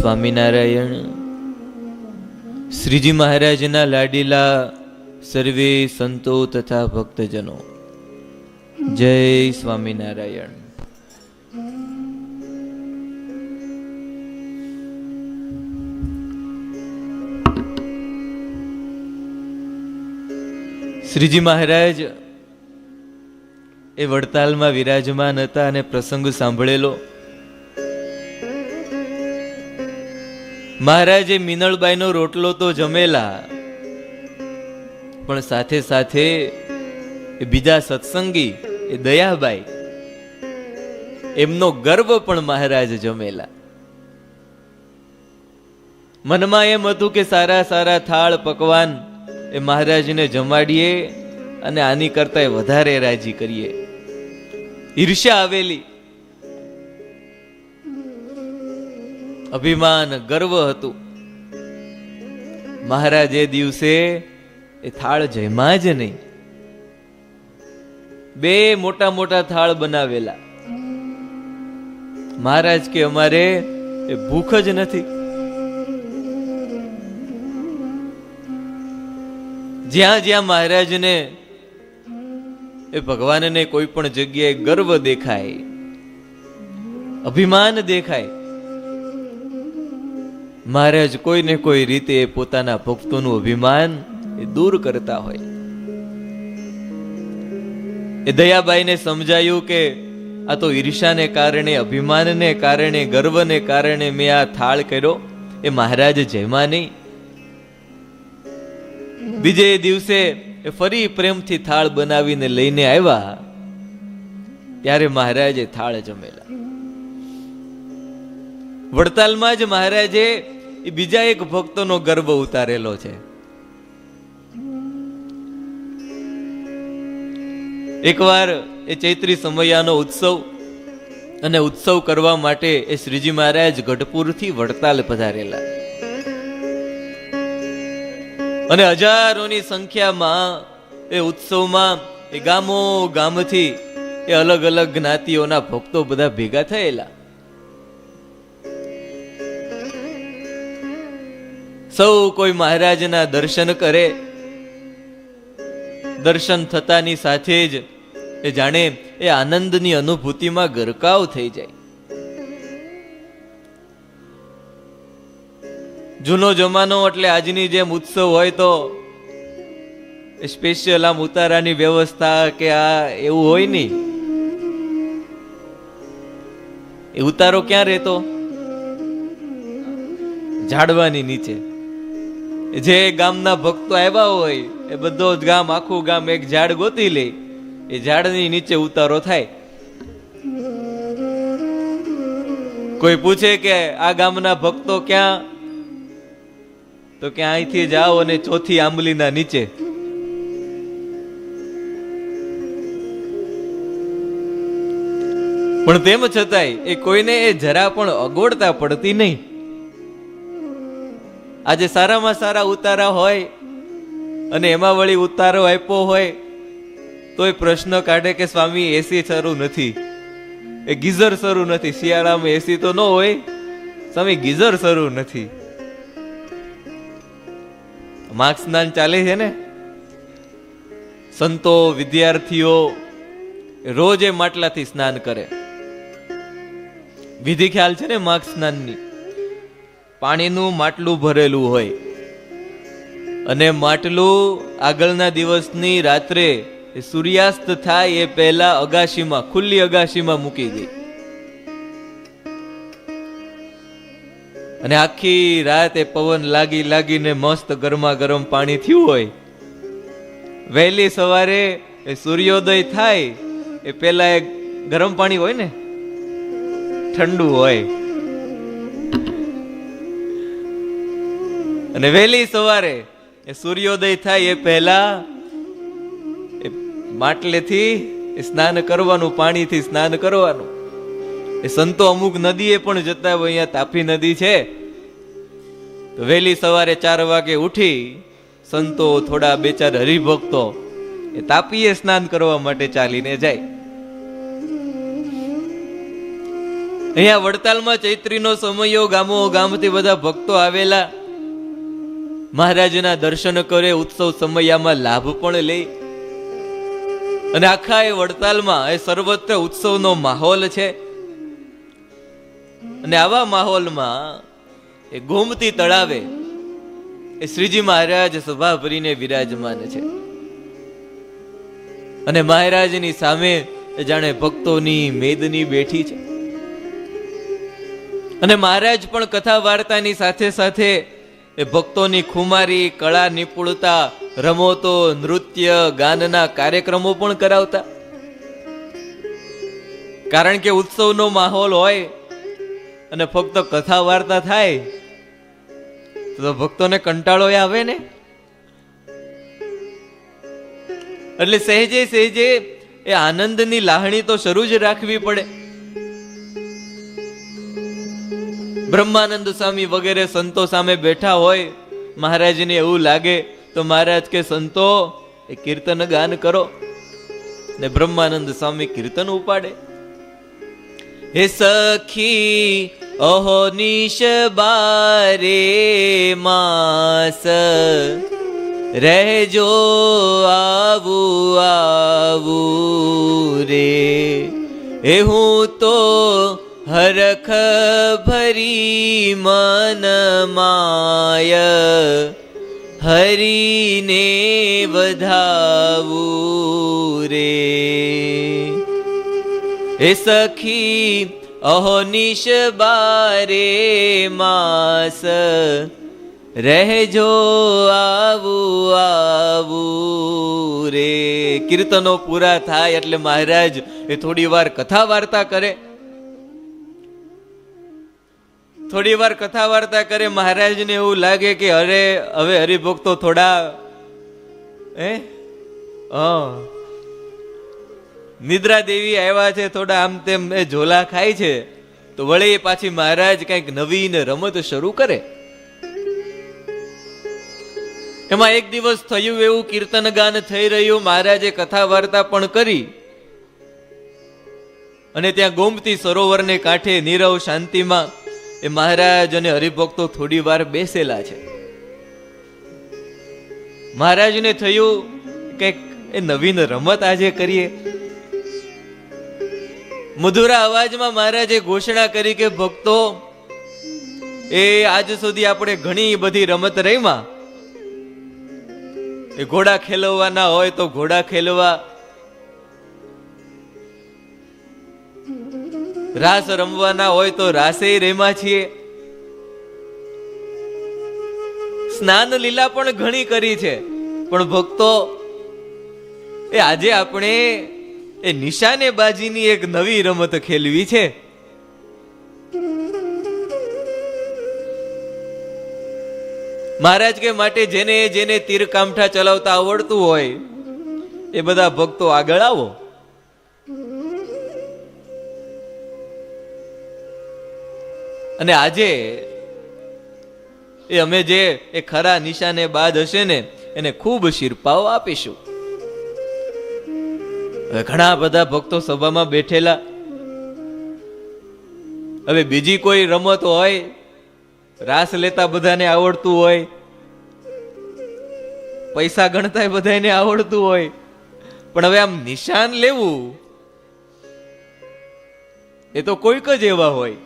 સ્વામિનારાયણ. શ્રીજી મહારાજના લાડીલા સર્વે સંતો તથા ભક્તજનો, જય સ્વામિનારાયણ. શ્રીજી મહારાજ એ વડતાલમાં વિરાજમાન હતા અને પ્રસંગ સાંભળેલો. મહારાજે મિનળબાઈનો રોટલો તો જમેલા, પણ સાથે સાથે બીજા સત્સંગી એ દયાબાઈ એમનો ગર્વ પણ મહારાજ જમેલા. મનમાં એમ હતું કે સારા સારા થાળ પકવાન એ મહારાજને જમાડીએ અને આની કરતા વધારે રાજી કરીએ. ઈર્ષ્યા આવેલી, અભિમાન, ગર્વ હતું. મહારાજ એ દિવસે એ થાળ જમ્યા જ નહીં. બે મોટા મોટા થાળ બનાવેલા. મહારાજ કે અમારે એ ભૂખ જ નથી. જ્યાં જ્યાં મહારાજને એ ભગવાનને કોઈ પણ જગ્યાએ ગર્વ દેખાય, અભિમાન દેખાય, મહારાજ કોઈ ને કોઈ રીતે પોતાના ભક્તોનું અભિમાન એ દૂર કરતા હોય. એ દયાબાઈને સમજાયું કે આ તો ઈર્ષાને કારણે, અભિમાનને કારણે, ગર્વને કારણે મેં આ થાળ કર્યો. એ મહારાજ જમ્યા નહીં. બીજે દિવસે એ ફરી પ્રેમથી થાળ બનાવીને લઈને આવ્યા, ત્યારે મહારાજે થાળ જમેલા. વડતાલમાં જ મહારાજે એ બીજા એક ભક્તનો ગર્વ ઉતારેલો છે. એકવાર એ ચૈત્રી સમયાનો ઉત્સવ, અને ઉત્સવ કરવા માટે એ શ્રીજી મહારાજ ગઢપુરથી વડતાલ પધારેલા, અને હજારોની સંખ્યામાં એ ઉત્સવમાં એ ગામો ગામથી એ અલગ અલગ જ્ઞાતિઓના ભક્તો બધા ભેગા થયેલા. સૌ કોઈ મહારાજના દર્શન કરે. દર્શન થતાની સાથે જ એ જાણે એ આનંદની અનુભૂતિમાં ગરકાવ થઈ જાય. જૂનો જમાનો એટલે આજની જેમ ઉત્સવ હોય તો સ્પેશિયલ આમ ઉતારાની વ્યવસ્થા કે આ એવું હોય નહીં. એ ઉતારો ક્યાં રહેતો? ઝાડવાની નીચે. જે ગામના ભક્તો આવ્યા હોય એ બધો જ ગામ, આખું ગામ એક ઝાડ ગોતી લે, એ ઝાડની નીચે ઉતારો થાય. કોઈ પૂછે કે આ ગામના ભક્તો ક્યાં, તો કે અહીંથી જાઓ અને ચોથી આંબલીના નીચે. પણ તેમ છતાંય એ કોઈને એ જરા પણ અગવડતા પડતી નહીં. આજે સારામાં સારા ઉતારા હોય અને એમાં વળી ઉતારો આપ્યો હોય તો એ પ્રશ્ન કાઢે કે સ્વામી એસી શરૂ નથી, એ ગીઝર શરૂ નથી. શિયાળામાં એસી તો ન હોય, સ્વામી ગીઝર શરૂ નથી. માઘ સ્નાન ચાલે છે ને, સંતો વિદ્યાર્થીઓ રોજ એ માટલાથી સ્નાન કરે. વિધિ ખ્યાલ છે ને માઘ સ્નાનની? પાણીનું માટલું ભરેલું હોય અને માટલું આગળના દિવસની રાત્રે સૂર્યાસ્ત થાય એ પહેલા અગાશીમાં, ખુલ્લી અગાશીમાં મૂકી દે, અને આખી રાત એ પવન લાગી લાગીને મસ્ત ગરમા ગરમ પાણી થયું હોય. વહેલી સવારે એ સૂર્યોદય થાય એ પહેલા એ ગરમ પાણી હોય ને, ઠંડુ હોય, અને વહેલી સવારે એ સૂર્યોદય થાય એ પહેલા એ માટલેથી સ્નાન કરવાનું, પાણીથી સ્નાન કરવાનું. એ સંતો અમુક નદીએ પણ જતા હોય, અહીંયા તાપી નદી છે, તો વહેલી સવારે 4 વાગે ઉઠી સંતો, થોડા 2-4 હરિભક્તો એ તાપીએ સ્નાન કરવા માટે ચાલીને જાય. અહીંયા વડતાલમાં ચૈત્રીનો સમયો, ગામો ગામથી બધા ભક્તો આવેલા, મહારાજના દર્શન કરે, ઉત્સવ સમયામાં લાભ પણ લે. અને આખા એ વડતાલમાં એ સર્વત્ર ઉત્સવનો માહોલ છે. અને આવા માહોલમાં એ ગોમતી તળાવે એ શ્રીજી મહારાજ સભા ભરીને વિરાજમાન છે. અને મહારાજની સામે જાણે ભક્તોની મેદની બેઠી છે. અને મહારાજ પણ કથા વાર્તાની સાથે સાથે એ ભક્તોની ખુમારી, કળા, નિપુણતા, રમતો, નૃત્ય, ગાનના કાર્યક્રમો પણ કરાવતા. કારણ કે ઉત્સવનો માહોલ હોય અને ફક્ત કથા વાર્તા થાય તો ભક્તોને કંટાળો આવે ને. એટલે સહેજે સહેજે એ આનંદની લાહણી તો શરૂ જ રાખવી પડે. બ્રહ્માનંદ સ્વામી વગેરે સંતો સામે બેઠા હોય, મહારાજને એવું લાગે તો મહારાજ કે સંતો એ કીર્તન ગાન કરો, ને બ્રહ્માનંદ સ્વામી કીર્તન ઉપાડે. હે સખી અહો નિશ બારે માસ, રહેજો આવું આવું રે. એ હું તો હરખ ભરી મન માય, હરીને વધાવું રે. એ સખી અહો નિશ બારે માસ, રહેજો આવું આવું રે. કીર્તનો પૂરા થાય એટલે મહારાજ એ થોડી વાર કથા વાર્તા કરે. થોડી વાર કથા વાર્તા કરે. મહારાજને એવું લાગે કે અરે હવે હરિભક્તો થોડા નિદ્રા દેવી આવ્યા છે, થોડા આમ તેમ એ ઝોલા ખાય છે, તો વળી પાછી મહારાજ કઈક નવીન રમત શરૂ કરે. એમાં એક દિવસ થયું એવું, કીર્તન ગાન થઈ રહ્યું, મહારાજે કથા વાર્તા પણ કરી. અને ત્યાં ગોમતી સરોવરને કાંઠે નીરવ શાંતિમાં એ મહારાજ અને હરિભક્તો થોડી વાર બેસેલા છે. મહારાજને થયું કે એ નવીન રમત આજે કરીએ. મધુરા અવાજમાં મહારાજે ઘોષણા કરી કે ભક્તો, એ આજ સુધી આપણે ઘણી બધી રમત રમ્યા. એ ઘોડા ખેલવાના હોય તો ઘોડા ખેલવા, રાસ રમવાના હોય તો રાસે રમ્યા છીએ, સ્નાન લીલા પણ ઘણી કરી છે. પણ ભક્તો, એ આજે આપણે એ નિશાનેબાજીની એક નવી રમત ખેલવી છે. મહારાજ કે માટે જેને જેને તીર કામઠા ચલાવતા આવડતું હોય એ બધા ભક્તો આગળ આવો. અને આજે એ અમે જે એ ખરા નિશાનેબાજ હશે ને એને ખૂબ શિરપાવ આપીશું. ઘણા બધા ભક્તો સભામાં બેઠેલા. હવે બીજી કોઈ રમત હોય, રાસ લેતા બધાને આવડતું હોય, પૈસા ગણતા બધાને આવડતું હોય, પણ હવે આમ નિશાન લેવું એ તો કોઈક જ એવા હોય.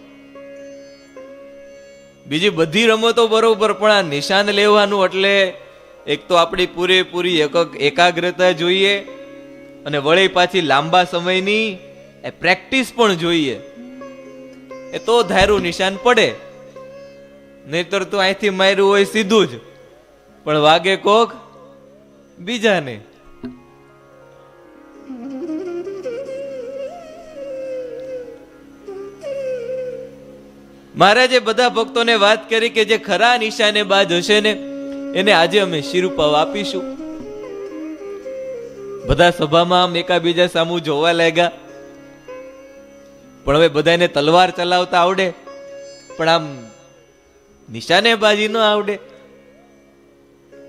બીજી બધી રમતો બરોબર, પણ આ નિશાન લેવાનું એટલે એક તો આપણી પૂરેપૂરી એકાગ્રતા જોઈએ, અને વળી પાછી લાંબા સમયની પ્રેક્ટિસ પણ જોઈએ. એ તો ધારું નિશાન પડે, નહીતર તો અહીંથી માર્યું હોય સીધું જ, પણ વાગે કોક બીજાને. મહારાજે બધા ભક્તોને વાત કરી કે જે ખરા નિશાનેબાજ હશે ને એને આજે અમે શિરપાવ આપીશું. બધા સભામાં આમ એકાબીજા સામું જોવા લાગ્યા. પણ હવે બધાને તલવાર ચલાવતા આવડે, પણ આમ નિશાનેબાજી ન આવડે.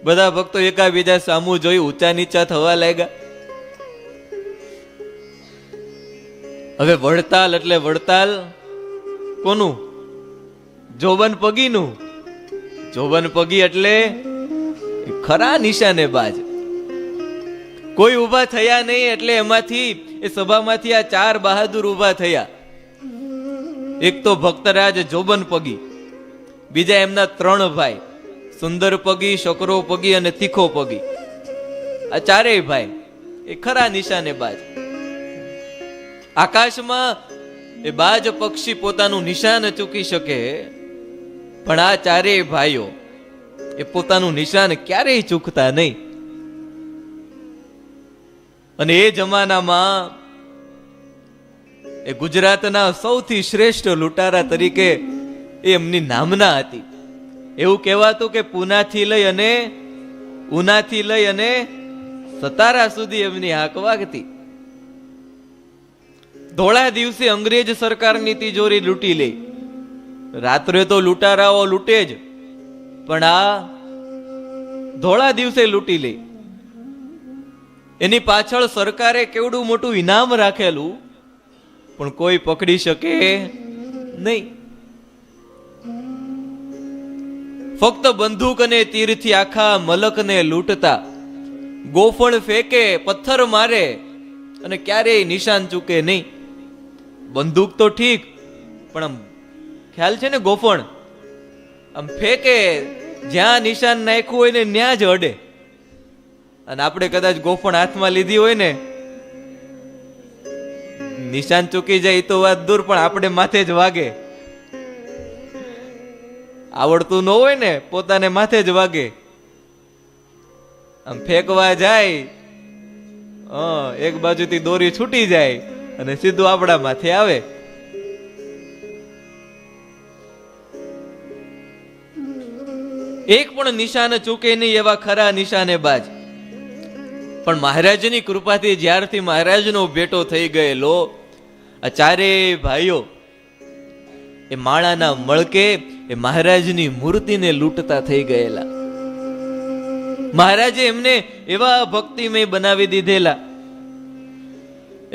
બધા ભક્તો એકાબીજા સામું જોઈ ઊંચા નીચા થવા લાગ્યા. હવે વડતાલ એટલે વડતાલ, કોનું? જોબન પગીનું. જોબન પગી એટલે ખરા નિશાનેબાજ. કોઈ ઊભા થયા નહીં એટલે એમાંથી એ સભામાંથી આ 4 બહાદુર ઊભા થયા. એક તો ભક્તરાજ જોબન પગી, બીજા એમના 3 ભાઈ સુંદર પગી, શકરો પગી અને તીખો પગી. આ 4 ભાઈ એ ખરા નિશાનેબાજ. આકાશમાં એ બાજ પક્ષી પોતાનું નિશાન ચૂકી શકે, પણ આ 4 ભાઈઓ એ પોતાનું નિશાન ક્યારેય ચૂકતા નહીં. અને એ જમાનામાં એ ગુજરાતના સૌથી શ્રેષ્ઠ લૂંટારા તરીકે એમની નામના હતી. એવું કહેવાતું કે પૂનાથી લઈ અને ઉનાથી લઈ અને સતારા સુધી એમની હાક વાગતી. ધોળા દિવસે અંગ્રેજ સરકારની તિજોરી લૂંટી લે. રાત્રે તો લૂંટારાઓ લૂંટે જ, પણ આ ધોળા દિવસે લૂંટી લે. એની પાછળ સરકારે કેવડું મોટું ઇનામ રાખેલું, પણ કોઈ પકડી શકે નહીં. ફક્ત બંદૂક અને તીરથી આખા મલકને લૂંટતા. ગોફણ ફેંકે, પથ્થર મારે અને ક્યારેય નિશાન ચૂકે નહીં. બંદૂક તો ઠીક, પણ આમ ખ્યાલ છે ને, ગોફણ આમ ફેંકે, જ્યાં નિશાન નાખ્યું હોય ને ત્યાં જ અડે. અને આપણે કદાચ ગોફણ હાથમાં લીધી હોય ને, નિશાન ચૂકી જાય તો વાત દૂર, પણ આપણે માથે જ વાગે. આવડતું ન હોય ને, પોતાને માથે જ વાગે. આમ ફેંકવા જાય, એક બાજુથી દોરી છૂટી જાય અને સીધું આપણા માથે આવે. એક પણ નિશાન ચૂકે નહીં એવા ખરા નિશાનેબાજ. પણ મહારાજની કૃપાથી જ્યારથી મહારાજનો ભેટો થઈ ગયેલો, આ 4 ભાઈઓ એ માળાના મળકે એ મહારાજની મૂર્તિને લૂંટતા થઈ ગયેલા. મહારાજે એમને એવા ભક્તિમય બનાવી દીધેલા.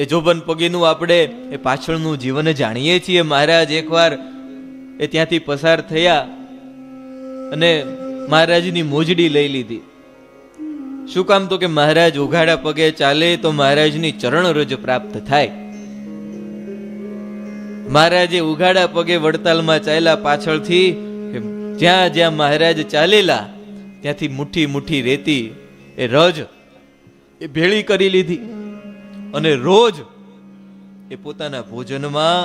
એ જોબન પગીનું આપણે એ પાછળનું જીવન જાણીએ છીએ. મહારાજ એકવાર એ ત્યાંથી પસાર થયા અને મહારાજની મોજડી લઈ લીધી. શું કામ? તો કે મહારાજ ઉઘાડા પગે ચાલે તો મહારાજની ચરણ રજ પ્રાપ્ત થાય. મહારાજે ઉઘાડા પગે વડતાલમાં ચાલ્યા. પાછળથી જ્યાં જ્યાં મહારાજ ચાલેલા ત્યાંથી મુઠ્ઠી મુઠ્ઠી રેતી એ રજ એ ભેળી કરી લીધી અને રોજ એ પોતાના ભોજનમાં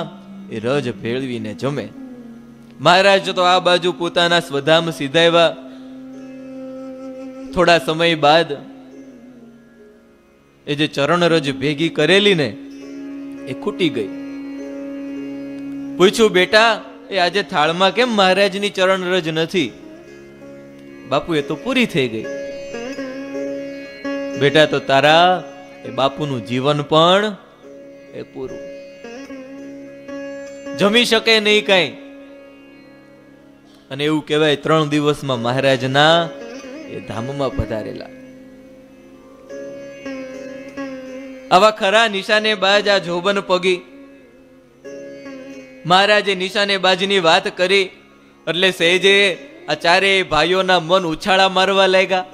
એ રજ ભેળવીને જમે. મહારાજ તો આ બાજુ પોતાના સ્વધામ સીધાવ્યા. થોડા સમય બાદ એ જે ચરણ રજ ભેગી કરેલી ને એ ખૂટી ગઈ. પૂછ્યું, બેટા એ આજે થાળમાં કેમ મહારાજની ચરણ રજ નથી? બાપુ, એ તો પૂરી થઈ ગઈ. બેટા, તો તારા એ બાપુનું જીવન પણ એ પૂરું. જમી શકે નહીં કઈ. અને એવું કહેવાય 3 દિવસમાં મહારાજના એ ધામમાં પધારેલા. આવા ખરા નિશાનેબાજ આ જોબન પગી. મહારાજે નિશાનેબાજની વાત કરી એટલે સહેજે આ 4 ભાઈઓના મન ઉછાળા મારવા લાગ્યા.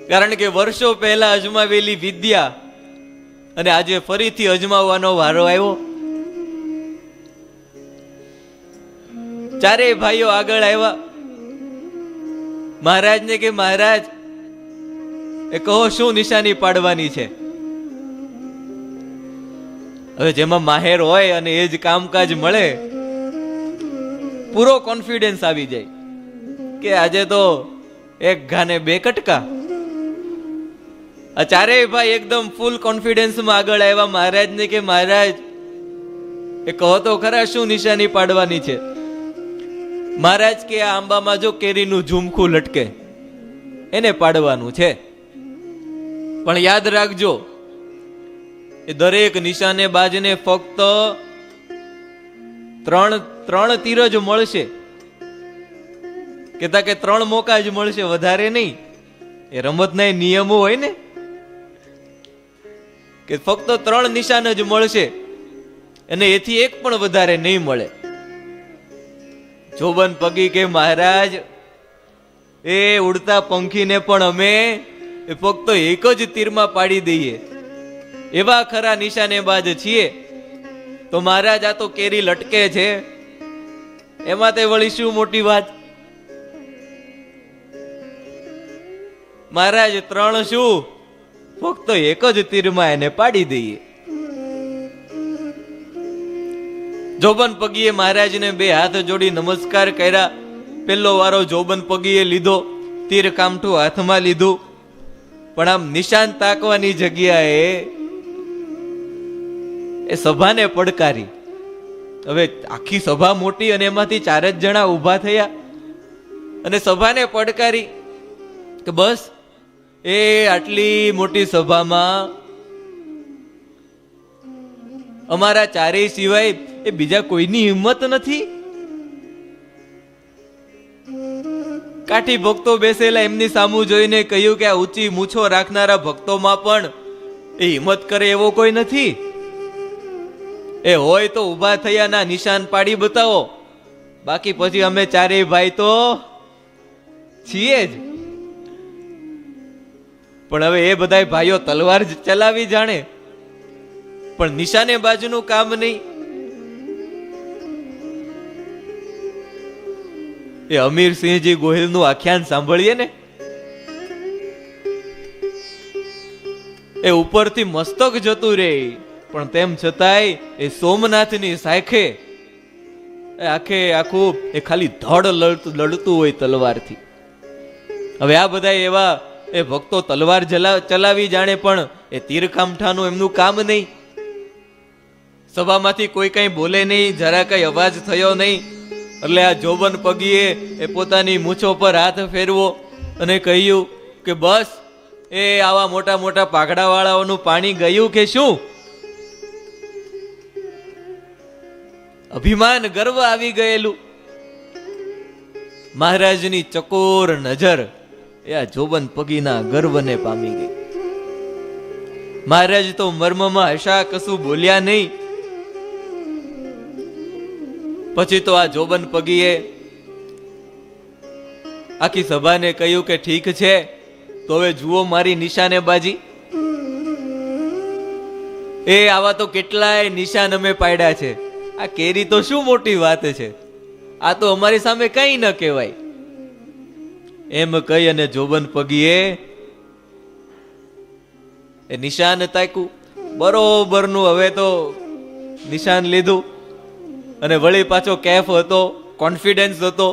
કારણ કે વર્ષો પહેલા અજમાવેલી વિદ્યા અને આજે ફરીથી અજમાવવાનો વારો આવ્યો. 4 ભાઈઓ આગળ આવ્યા. મહારાજને કે મહારાજ એ કહો શું નિશાની પાડવાની છે? હવે જેમાં માહેર હોય અને એ જ કામકાજ મળે, પૂરો કોન્ફિડન્સ આવી જાય કે આજે તો એક ઘાને 2 કટકા. આ 4 ભાઈ એકદમ ફૂલ કોન્ફિડન્સમાં આગળ આવ્યા. મહારાજને કે મહારાજ એ કહો તો ખરા શું નિશાની પાડવાની છે? મહારાજ કે આ આંબામાં જો કેરીનું ઝુમખું લટકે એને પાડવાનું છે. પણ યાદ રાખજો, એ દરેક નિશાનેબાજને ફક્ત 3 તીર જ મળશે. કેતા કે 3 મોકા જ મળશે, વધારે નહીં. એ રમતના નિયમો હોય ને કે ફક્ત 3 નિશાન જ મળશે. અને એથી એક પણ વધારે નહીં મળે. જોબન પગી કે મહારાજ, એ ઉડતા પંખીને પણ અમે ફક્ત એક જ તીરમાં પાડી દઈએ, એવા ખરા નિશાનેબાજ છીએ. તો મહારાજ, આ તો કેરી લટકે છે, એમાં તે વળી શું મોટી વાત? મહારાજ, 3 શું, ફક્ત એક જ તીરમાં એને પાડી દઈએ. જોબન પગીએ મહારાજને 2 હાથ જોડી નમસ્કાર કર્યા. પેલો વારો જોબન પગીએ લીધો, તીર કામઠું હાથમાં લીધું, પણ આમ નિશાન તાકવાની જગ્યાએ એ સભાને પડકારી. હવે આખી સભા મોટી અને એમાંથી 4 જ જણા ઊભા થયા અને સભાને પડકારી કે બસ, એ આટલી મોટી સભામાં અમારા 4 સિવાય એ બીજા કોઈની હિંમત નથી. કાઠી ભક્તો બેસેલા એમની સામું જોઈને કહ્યું કે આ ઊંચી મૂછો રાખનારા ભક્તોમાં પણ એ હિંમત કરે એવો કોઈ નથી. એ હોય તો ઊભા થયાના નિશાન પાડી બતાવો, બાકી પછી અમે 4 ભાઈ તો છીએ જ. પણ હવે એ બધાય ભાઈઓ તલવાર જ ચલાવી જાણે, પણ નિશાને બાજુનું કામ નહીં. એ અમીરસિંહજી ગોહિલનું આખ્યાન સાંભળીએ ને, એ ઉપરથી મસ્તક જતું રહે, પણ તેમ છતાંય એ સોમનાથની સાયખે આખે આખું એ ખાલી ધડ લડતું હોય તલવારથી. હવે આ બધા એવા એ ભક્તો તલવાર ચલાવી જાણે, પણ એ તીરકામઠાનું એમનું કામ નહીં. સભામાંથી કોઈ કઈ બોલે નહીં, જરા કઈ અવાજ થયો નહીં. એટલે આ જોબન પગીએ એ પોતાની મૂછો પર હાથ ફેરવો અને કહ્યું કે બસ, એ આવા મોટા મોટા પાઘડા વાળાઓનું પાણી ગયું કે શું? અભિમાન, ગર્વ આવી ગયેલું. મહારાજની ચકોર નજર એ આ જોબન પગીના ગર્વને પામી ગઈ. મહારાજ તો મર્મમાં હશા કશું બોલ્યા નહીં. પછી તો આ જોબન પગીએ આખી સભાને કહ્યું કે ઠીક છે, તો હવે જુઓ મારી નિશાનેબાજી. એ આવા તો કેટલાય નિશાન અમે પાડ્યા છે, આ કેરી તો શું મોટી વાત છે, આ તો અમારી સામે કઈ ન કહેવાય. એમ કહી અને જોબન પગીએ એ નિશાન તાક્યું, બરોબરનું હવે તો નિશાન લીધું અને વળી પાછો કેફ હતો, કોન્ફિડન્સ હતો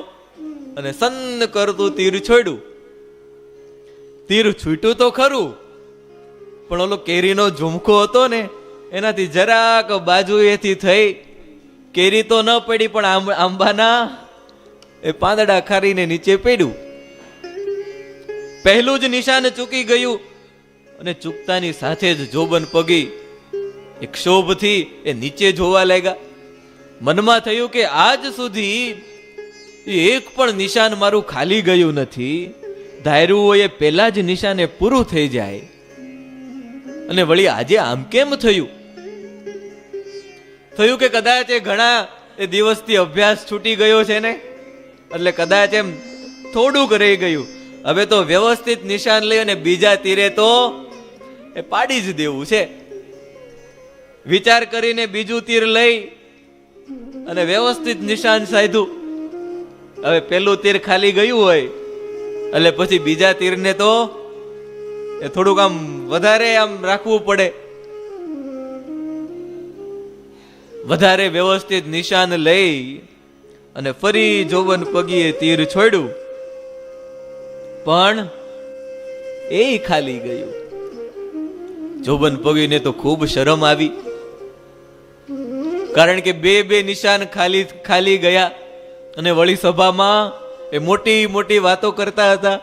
અને સન્ન કરતું તીર છોડ્યું. તીર છૂટ્યું તો ખરું, પણ ઓલો કેરીનો ઝુમકો હતો ને, એનાથી જરાક બાજુએથી થઈ. કેરી તો ન પડી, પણ આંબાના એ પાંદડા ખારીને નીચે પડ્યું. પહેલું જ નિશાન ચૂકી ગયું અને ચૂકતાની સાથે જ જોબન પગી એક ક્ષોભથી એ નીચે જોવા લાગ્યા. મનમાં થયું કે આજ સુધી એક પણ નિશાન મારું ખાલી ગયું નથી. ધાર્યું હોય એ પહેલા જ નિશાને પૂરું થઈ જાય, અને વળી આજે આમ કેમ થયું? થયું કે કદાચ એ ઘણા એ દિવસથી અભ્યાસ છૂટી ગયો છે ને, એટલે કદાચ એમ થોડુંક રહી ગયું. હવે તો વ્યવસ્થિત નિશાન લઈ અને બીજા તીરે તો એ પાડી જ દેવું છે. વિચાર કરીને બીજું તીર લઈ અને વ્યવસ્થિત નિશાન સાધ્યું. હવે પેલું તીર ખાલી ગયું હોય એટલે પછી બીજા તીરને તો એ થોડુંક આમ વધારે આમ રાખવું પડે. વધારે વ્યવસ્થિત નિશાન લઈ અને ફરી જોબન પગીએ તીર છોડ્યું, પણ એ ખાલી ગયું. જોબન પગીને તો ખૂબ શરમ આવી, કારણ કે બે નિશાન ખાલી ગયા અને વળી સભામાં એ મોટી મોટી વાતો કરતા હતા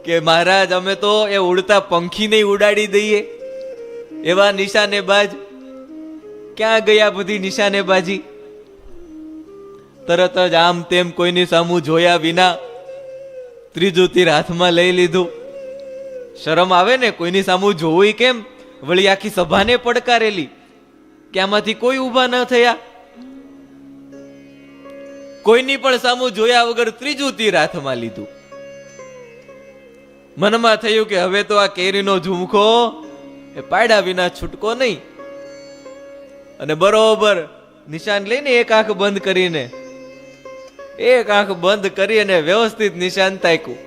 કે મહારાજ, અમે તો એ ઉડતા પંખીને ઉડાડી દઈએ એવા નિશાનેબાજ. ક્યાં ગયા બધી નિશાનેબાજી? તરત જ આમ તેમ કોઈની સામું જોયા વિના ત્રીજું તીર હાથમાં લઈ લીધું. શરમ આવે ને, કોઈની સામું જોવું કેમ? વળી આખી સભાને પડકારેલી. કે આમાંથી કોઈ ઊભા ન થયા. કોઈની પણ સામું જોયા વગર ત્રીજું તીર હાથમાં લીધું. મનમાં થયું કે હવે તો આ કેરીનો ઝુમખો એ પાડ્યા વિના છૂટકો નહીં. અને બરોબર નિશાન લઈને એક આંખ બંધ કરીને વ્યવસ્થિત નિશાન તાક્યું.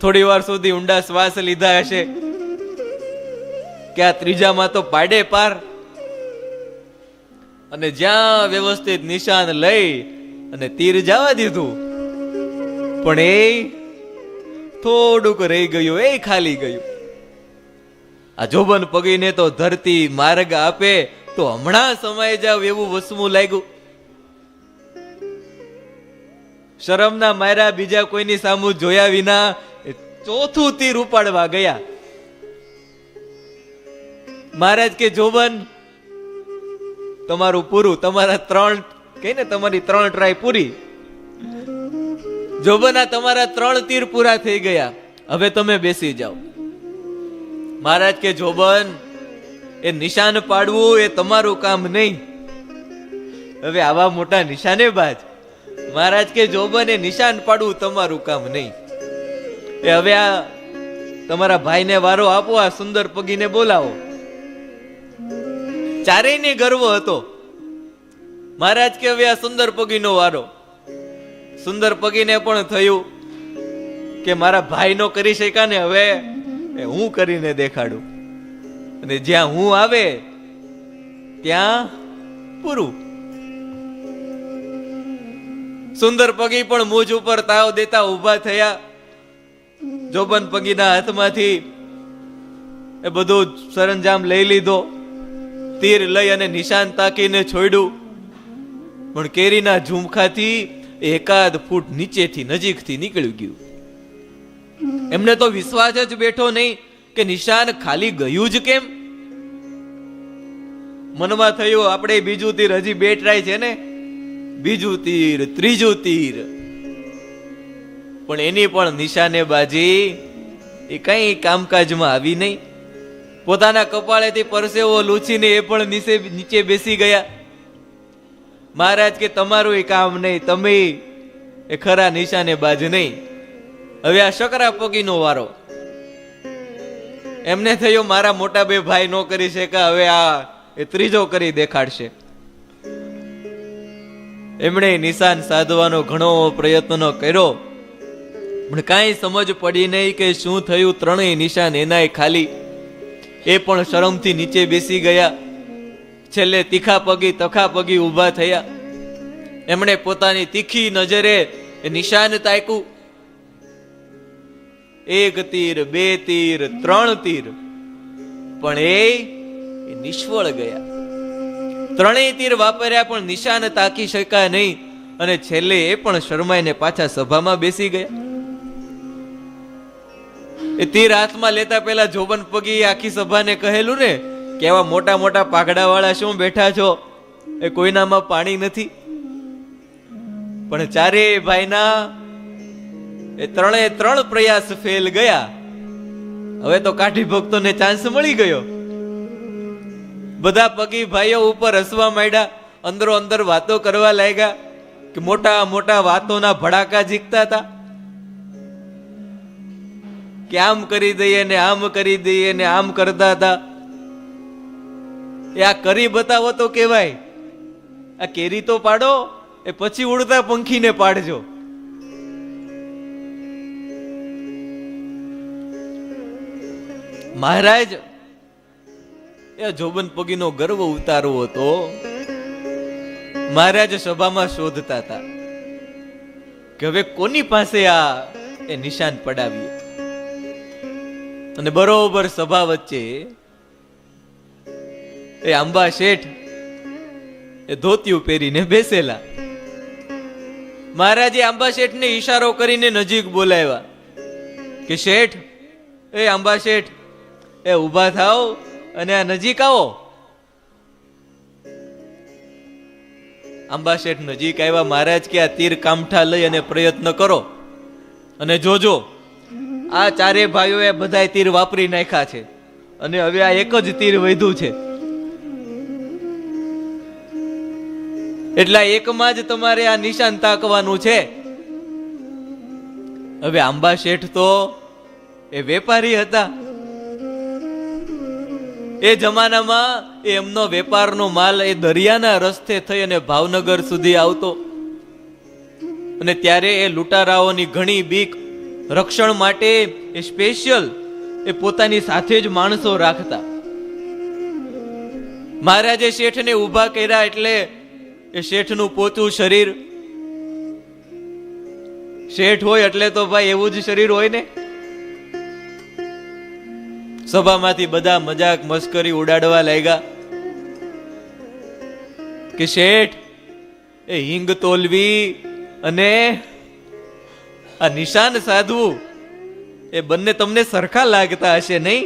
થોડી વાર સુધી ઊંડા શ્વાસ લીધા હશે કે આ ત્રીજામાં તો પાડે પાર. અને જ્યાં વ્યવસ્થિત નિશાન લઈ અને તીર જવા દીધું, પણ એ થોડુંક રહી ગયું, એ ખાલી ગયું. આ જોબન પગીને તો ધરતી માર્ગ આપે તો હમણાં સમાઈ જાવ એવું વસમું લાગ્યું. શરમના માર્યા બીજા કોઈની સામું જોયા વિના ચોથું તીર ઉપાડવા ગયા. મહારાજ કે જોબન તમારું પૂરું, તમારા 3 કઈ ને તમારી 3 ટ્રાય પૂરી. જોબન આ તમારા 3 તીર પૂરા થઈ ગયા, હવે તમે બેસી જાઓ. મહારાજ કે જોબન એ નિશાન પાડવું એ તમારું કામ નહીં. હવે આવા મોટા નિશાનેબાજ. મહારાજ કે જોબન એ નિશાન પાડવું તમારું કામ નહીં. એ હવે આ તમારા ભાઈને વારો આપો, આ સુંદર પગીને બોલાવો. ચારેયને ગર્વ હતો. મહારાજ કે હવે આ સુંદર પગીનો વારો. સુંદર પગીને પણ થયું કે મારા ભાઈનો કરી શક્યા ને, હવે હું કરીને દેખાડું. અને જ્યાં હું આવે ત્યાં પૂરું. સુંદર પગી પણ મુજ ઉપર તાવ દેતા ઉભા થયા. જોબન પગીના હાથમાંથી એ બધું સરંજામ લઈ લીધો. તીર લઈ અને નિશાન તાકીને છોડ્યું. પણ કેરીના ઝુમખાથી 1 ફૂટ નીચેથી નજીકથી નીકળી ગયું. એમને તો વિશ્વાસ જ બેઠો નહીં કે નિશાન ખાલી ગયું જ કેમ. મનમાં થયું આપણે બીજું તીર, હજી 2 ટ્રાય છે ને, બીજું તીર, ત્રીજું તીર. પણ એની પણ નિશાનેબાજી એ કઈ કામકાજમાં આવી નહીં. પોતાના કપાળેથી પરસેવો લૂછીને એ પણ નીચે બેસી ગયા. મહારાજ કે તમારું એ કામ નહીં, તમે એ ખરા નિશાનેબાજ નહીં. હવે આ શકરા પગીનો વારો. એમને થયું મારા મોટા 2 ભાઈ નો કરી શક્યા, હવે આ એ ત્રીજો કરી દેખાડશે. એમણે નિશાન સાધવાનો ઘણો પ્રયત્ન કર્યો, પણ કાંઈ સમજ પડી નહીં કે શું થયું. 3 નિશાન એનાય ખાલી. એ પણ શરમથી નીચે બેસી ગયા. છેલ્લે તીખા પગી તખા પગી ઊભા થયા. એમણે પોતાની તીખી નજરે નિશાન તાક્યું. 1 તીર, 2 તીર, 3 તીર, પણ એ નિષ્ફળ ગયા. 3 તીર વાપર્યા પણ નિશાન તાકી શક્યા નહીં. અને છેલ્લે એ પણ શરમાઈને પાછા સભામાં બેસી ગયા. એ તીર હાથમાં લેતા પહેલા જોબન પગી આખી સભાને કહેલું ને કે આવા મોટા મોટા પાઘડા વાળા શું બેઠા છો, એ કોઈનામાં પાણી નથી. પણ ચારેય ભાઈના એ 3 પ્રયાસ ફેલ ગયા. હવે તો કાઠી ભક્તોને ચાન્સ મળી ગયો. બધા પગી ભાઈઓ ઉપર હસવા માંડ્યા, અંદરો અંદર વાતો કરવા લાગ્યા કે મોટા મોટા વાતોના ભડાકા ઝીકતા હતા કે આમ કરી દઈએ ને આમ કરી દઈએ ને આમ કરતા હતા. એ આ કરી બતાવો તો કેવાય, આ કેરી તો પાડો, એ પછી ઉડતા પંખીને પાડજો. મહારાજ એ જોબન પગીનો ગર્વ ઉતારવો હતો. મહારાજ સભામાં શોધતા હતા કે હવે કોની પાસે આ એ નિશાન પડાવીએ. અને બરોબર સભા વચ્ચે એ આંબા શેઠ એ ધોતિયું પહેરીને બેસેલા. મહારાજે આંબા શેઠને ઈશારો કરીને નજીક બોલાવ્યા કે શેઠ, એ આંબા શેઠ, એ ઊભા થાઓ અને આ નજીક આવો. આંબા શેઠ નજીક આવ્યા. મહારાજ કે આ તીર કામઠા લઈ અને પ્રયત્ન કરો અને જોજો આ ચારે ભાઈઓએ બધાય તીર વાપરી નાખ્યા છે. અને હવે આ એક જ તીર વધ્યું છે, એટલે એકમાં જ તમારે આ નિશાન તાકવાનું છે. હવે આંબા શેઠ તો એ વેપારી હતા. એ જમાનામાં એમનો વેપારનો માલ એ દરિયાના રસ્તે થઈ અને ભાવનગર સુધી આવતો, અને ત્યારે એ લૂંટારાઓની ઘણી બીક, રક્ષણ માટે એ સ્પેશિયલ એ પોતાની સાથે જ માણસો રાખતા. મહારાજે શેઠને ઊભા કર્યા એટલે એ શેઠનું પોતું શરીર, શેઠ હોય એટલે તો ભાઈ એવું જ શરીર હોય ને. સભામાંથી બધા મજાક મસ્કરી ઉડાડવા લાગ્યા કે શેઠ, એ હિંગ તોલવી અને આ નિશાન સાધવું એ બંને તમને સરખા લાગતા હશે નહીં?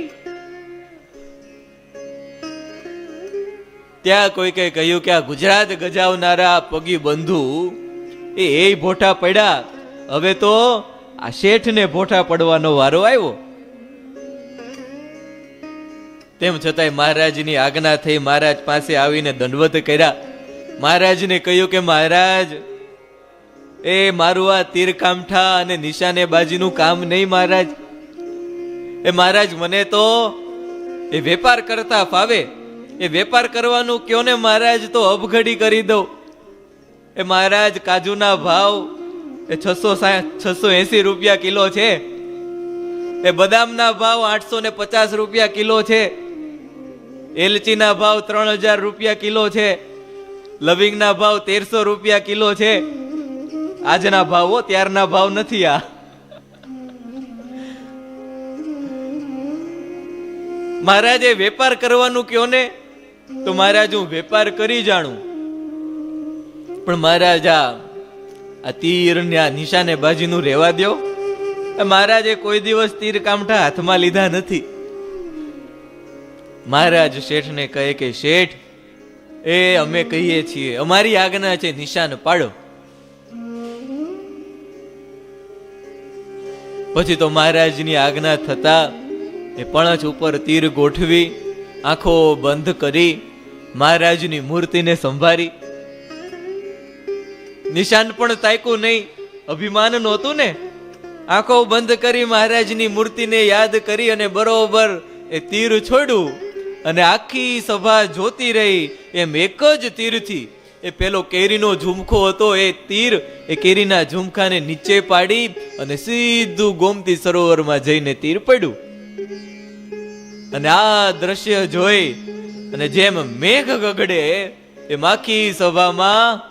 ત્યાં કોઈ કઈ કહ્યું કે આ ગુજરાત ગજાવનારા પગી બંધુ એ ભોઠા પડ્યા, હવે તો આ શેઠને ભોઠા પડવાનો વારો આવ્યો. તેમ છતાંય મહારાજની આજ્ઞા થઈ. મહારાજ પાસે આવીને દંડવત કર્યા. મહારાજને કહ્યું કે મહારાજ, એ મારું આ તીર કામઠા અને નિશાને બાજીનું કામ નહીં મહારાજ. એ મહારાજ, મને તો એ વેપાર કરતા ફાવે. એ વેપાર કરવાનું કયો ને મહારાજ તો અબઘડી કરી દઉં. એ મહારાજ, કાજુના ભાવ એ 680 રૂપિયા કિલો છે. એ બદામના ભાવ 850 રૂપિયા કિલો છે. એલચીના ભાવ 3000 રૂપિયા કિલો છે. લવિંગના ભાવ 1300 રૂપિયા કિલો છે. આજના ભાવો, ત્યારના ભાવ નથી આ. મહારાજે વેપાર કરવાનું કયો ને તો મહારાજ હું વેપાર કરી જાણું, પણ મહારાજ આ તીર ને આ નિશાને બાજીનું રહેવા દો. મહારાજે કોઈ દિવસ તીર કામઠા હાથમાં લીધા નથી. મહારાજ શેઠને કહે કે શેઠ, એ અમે કહીએ છીએ, અમારી આજ્ઞા છે, નિશાન પાડો. પછી તો મહારાજની આજ્ઞા થતા એ પણછ ઉપર તીર ગોઠવી, આંખો બંધ કરી મહારાજની મૂર્તિને સંભાળી. નિશાન પણ તાક્યું નહીં, અભિમાન નહોતું ને. આંખો બંધ કરી મહારાજની મૂર્તિને યાદ કરી અને બરોબર એ તીર છોડ્યું, અને આખી સભા જોતી રહી. એમ એક જ તીરથી એ પેલો કેરીનો ઝુમખો હતો, એ તીર એ કેરીના ઝુમખાને નીચે પાડી અને સીધું ગોમતી સરોવરમાં જઈને તીર પડ્યું. અને આ દ્રશ્ય જોઈ અને જેમ મેઘ ગગડે એમ આખી સભામાં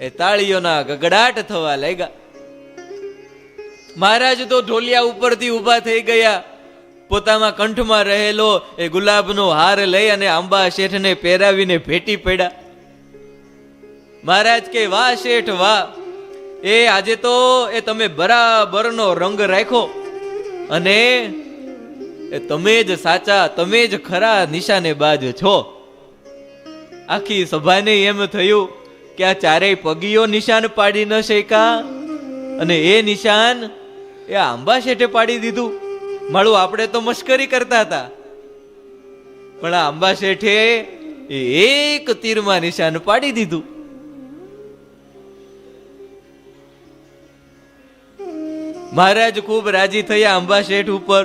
એ તાળીઓના ગગડાટ થવા લાગ્યા. મહારાજ તો ઢોલિયા ઉપરથી ઊભા થઈ ગયા. પોતાના કંઠમાં રહેલો એ ગુલાબનો હાર લઈ અને આંબા શેઠને પહેરાવીને ભેટી પડ્યા. મહારાજ કે વાહ શેઠ વાહ, એ આજે તો એ તમે બરાબરનો રંગ રાખ્યો, અને એ તમે જ સાચા, તમે જ ખરા નિશાને બાજ છો. આખી સભાને એમ થયું કે આ ચારેય પગીઓ નિશાન પાડી ન શક્યા, અને એ નિશાન એ આંબા શેઠે પાડી દીધું. માળું આપણે તો મશ્કરી કરતા હતા, પણ આ આંબા શેઠે એક તીરમાં નિશાન પાડી દીધું. મહારાજ ખૂબ રાજી થયા આંબા શેઠ ઉપર,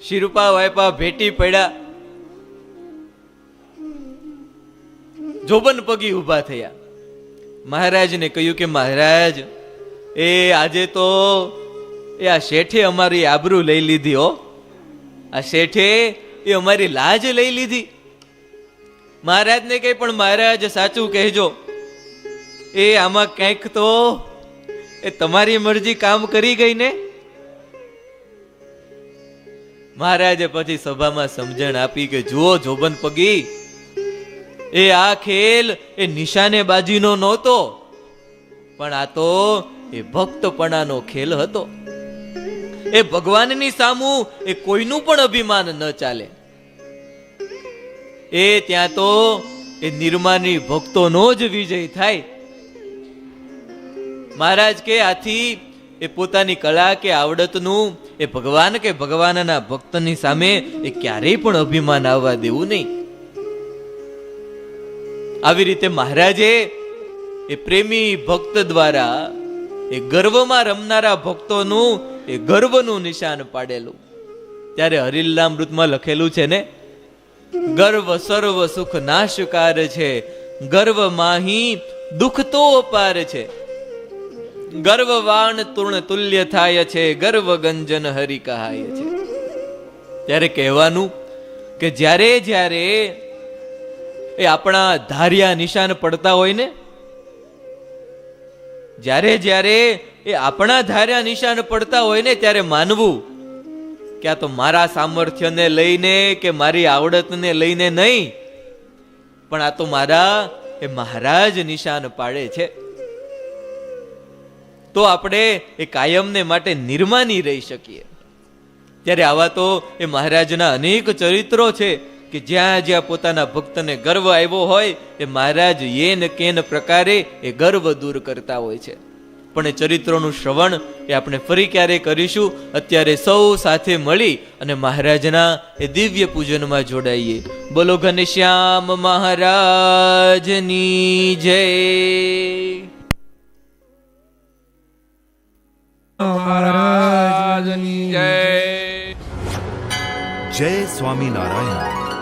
શિરપા વાયપા ભેટી પડ્યા. જોબન પગી ઉભા થયા. મહારાજને કહ્યું કે મહારાજ, એ આજે તો એ આ શેઠે અમારી આબરૂ લઈ લીધી હો. આ શેઠે એ અમારી લાજ લઈ લીધી. મહારાજને કહે પણ મહારાજ સાચું કહેજો, એ આમાં કંઈક તો એ તમારી મરજી કામ કરી ગઈ ને. મહારાજે પછી સભામાં સમજણ આપી કે જુઓ જોબન પગી, એ આ ખેલ એ નિશાને બાજીનો નહોતો, પણ આ તો એ ભક્તપણાનો ખેલ હતો. એ ભગવાનની સામું એ કોઈનું પણ અભિમાન ન ચાલે. એ ત્યાં તો એ નિર્માની ભક્તોનો જ વિજય થાય. મહારાજ કે આથી એ પોતાની કળા કે આવડતનું એ ભગવાન કે ભગવાનના ભક્તની સામે એ ક્યારેય પણ અભિમાન આવવા દેવું નહીં. આવી રીતે મહારાજે એ પ્રેમી ભક્ત દ્વારા એ ગર્વમાં રમનારા ભક્તોનું એ ગર્વનું નિશાન પાડેલું. ત્યારે હરિલીલામૃતમાં લખેલું છે ને, ગર્વ સર્વ સુખ નાશકાર છે, ગર્વ માહી દુઃખ તો અપાર છે, ગર્વવાન તૃણ તુલ્ય થાય છે, ગર્વ ગંજન હરિ કહાય છે. ત્યારે કહેવાનું કે જ્યારે જ્યારે એ આપણા ધાર્યા નિશાન પડતા હોય ને, જ્યારે જ્યારે એ આપણા ધાર્યા નિશાન પડતા હોય ને, ત્યારે માનવું કે આ તો મારા સામર્થ્યને લઈને કે મારી આવડતને લઈને નહીં, પણ આ તો મારા એ મહારાજ નિશાન પાડે છે. તો આપણે એ કાયમને માટે નિર્માની રહી શકીએ. ત્યારે આવા તો એ મહારાજના અનેક ચરિત્રો છે કે જ્યાં જ્યાં પોતાના ભક્તને ગર્વ આવ્યો હોય એ મહારાજ યેન કેન પ્રકારે એ ગર્વ દૂર કરતા હોય છે. પણ એ ચરિત્રોનું શ્રવણ એ આપણે ફરી ક્યારે કરીશું. અત્યારે સૌ સાથે મળી અને મહારાજના એ દિવ્ય પૂજનમાં જોડાઈએ. બોલો ઘનશ્યામ મહારાજની જય. મહારાજની જય. જય સ્વામિનારાયણ.